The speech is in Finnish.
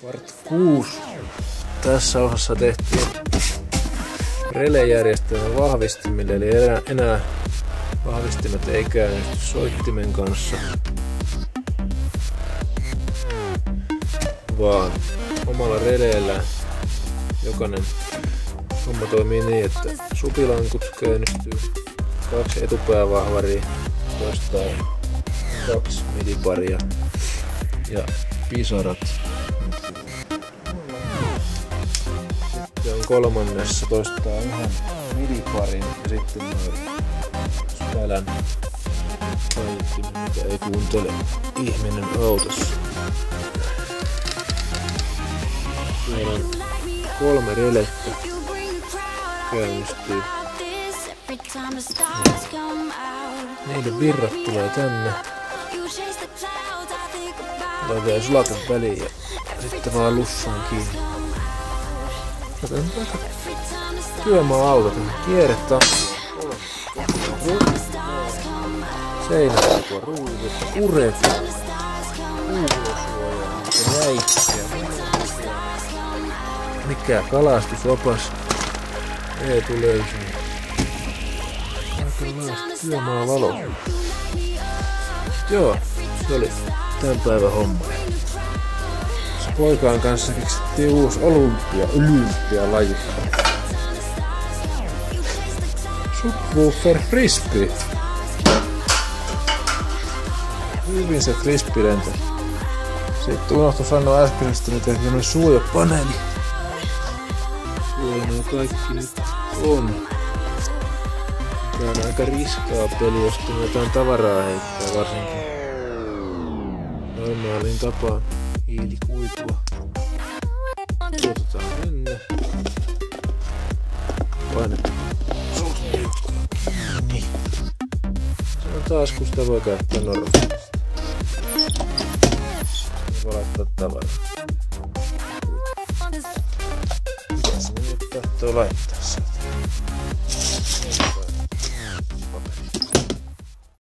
Part 6. Tässä osassa tehtiin relejärjestelmä vahvistimille, eli enää vahvistimet ei käynnisty soittimen kanssa, vaan omalla releellä jokainen homma toimii niin, että supilankut käynnistyy, 2 etupäävahvaria, toistaan 2 midiparia ja pisarat. Sitten on kolmannessa toistaa yhden midiparin ja sitten Spln soittimen, mitä ei kuuntele ihminen autossa. Meillä on 3 relettä käynnistyy. Niiden virrat tulee tänne. Laitetaan sulakan väliin ja sitten vaan lussaan kiinni. Otetaan aika työmaa-auto. Kierretään. Seinät tuo ruuvit, uret, kuulosuojaa, räikkiä. Mikä kalastusopas? Ei tule löysin. Aika laista työmaa valo. Joo, se oli tämän päivän homma. Se poikaan kanssa keksittiin uusi olympialaji. Subwoofer frisbee. Hyvin se frisbee lentää. Sitten unohtui sanoa äskeisesti, että tehtiin tämmönen suojapaneeli. Suojana kaikki nyt on. Tää on aika riskaa peli, jos jotain tavaraa heittää varsinkin. Normaaliin tapaan hiilikuitua. Otetaan tänne. Painetaan. Niin. Se on taas, kun sitä voi käyttää normaalisti. Voi laittaa tavaraa. Mitä se nyt tahtoo laittaa sieltä?